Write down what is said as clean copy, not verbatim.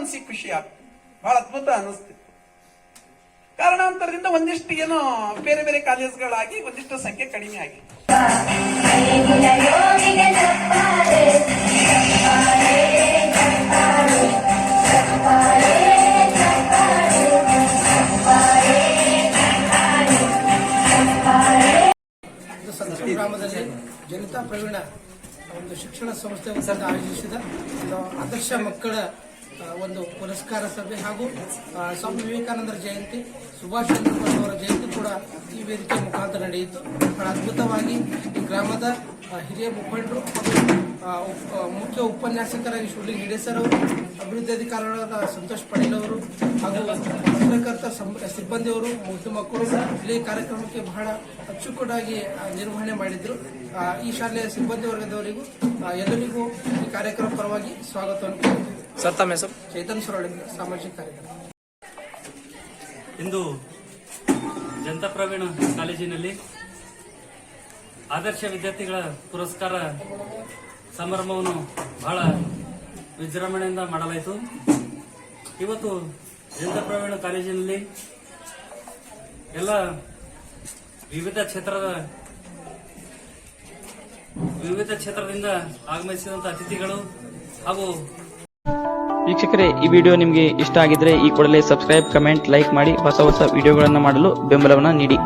ಮನಸ್ಸಿಗೆ ಖುಷಿ ಆಗ್ತದೆ, ಬಹಳ ಅದ್ಭುತ ಅನಿಸ್ತಿತ್ತು. ಕಾರಣಾಂತರದಿಂದ ಒಂದಿಷ್ಟು ಏನೋ ಬೇರೆ ಬೇರೆ ಕಾಲೇಜ್ಗಳಾಗಿ ಒಂದಿಷ್ಟು ಸಂಖ್ಯೆ ಕಡಿಮೆ ಆಗಿ ಗ್ರಾಮದಲ್ಲಿ ಜನತಾ ಪ್ರವೀಣ ಒಂದು ಶಿಕ್ಷಣ ಸಂಸ್ಥೆ ಆಯೋಜಿಸಿದ ಒಂದು ಆದರ್ಶ ಮಕ್ಕಳ ಒಂದು ಪುರಸ್ಕಾರ ಸಭೆ ಹಾಗೂ ಸ್ವಾಮಿ ವಿವೇಕಾನಂದರ ಜಯಂತಿ, ಸುಭಾಷ್ ಚಂದ್ರ ಬೋಸ್ ಅವರ ಜಯಂತಿ ಕೂಡ ಈ ವೇದಿಕೆ ಮುಖಾಂತರ ನಡೆಯಿತು. ಬಹಳ ಅದ್ಭುತವಾಗಿ ಈ ಗ್ರಾಮದ ಹಿರಿಯ ಮುಖಂಡರು ಹಾಗೂ ಮುಖ್ಯ ಉಪನ್ಯಾಸಕರಾಗಿ ಶೂಲಿಂಗ್ ಹಿಡೇಸರ್ ಅವರು, ಅಭಿವೃದ್ಧಿ ಅಧಿಕಾರಿಗಳಾದ ಸಂತೋಷ್ ಪಟೇಲ್ ಅವರು ಹಾಗೂ ಪತ್ರಕರ್ತ ಸಿಬ್ಬಂದಿಯವರು ಮುದ್ದು ಮಕ್ಕಳು ಇಲ್ಲಿ ಕಾರ್ಯಕ್ರಮಕ್ಕೆ ಬಹಳ ಅಚ್ಚುಕಟ್ಟಾಗಿ ನಿರ್ವಹಣೆ ಮಾಡಿದ್ರು. ಈ ಶಾಲೆಯ ಸಿಬ್ಬಂದಿ ವರ್ಗದವರಿಗೂ ಎಲ್ಲರಿಗೂ ಈ ಕಾರ್ಯಕ್ರಮ ಪರವಾಗಿ ಸ್ವಾಗತವನ್ನು ಚೇತನ್ ಸೊರಳಿಂದ ಸಾಮಾಜಿಕ ಕಾರ್ಯಕ್ರಮ. ಇಂದು ಜನತಾ ಪ್ರವೀಣ ಕಾಲೇಜಿನಲ್ಲಿ ಆದರ್ಶ ವಿದ್ಯಾರ್ಥಿಗಳ ಪುರಸ್ಕಾರ ಸಮಾರಂಭವನ್ನು ಬಹಳ ವಿಜೃಂಭಣೆಯಿಂದ ಮಾಡಲಾಯಿತು. ಇವತ್ತು ಜನತಾ ಪ್ರವೀಣ ಕಾಲೇಜಿನಲ್ಲಿ ಎಲ್ಲ ವಿವಿಧ ಕ್ಷೇತ್ರದಿಂದ ಆಗಮಿಸಿದಂತಹ ಅತಿಥಿಗಳು ಹಾಗೂ ವೀಕ್ಷಕರೇ, ಈ ವಿಡಿಯೋ ನಿಮಗೆ ಇಷ್ಟ ಆಗಿದ್ರೆ ಈ ಕೂಡಲೇ ಸಬ್ಸ್ಕ್ರೈಬ್, ಕಮೆಂಟ್, ಲೈಕ್ ಮಾಡಿ ಹೊಸ ವಿಡಿಯೋಗಳನ್ನು ಮಾಡಲು ಬೆಂಬಲವನ್ನು ನೀಡಿ.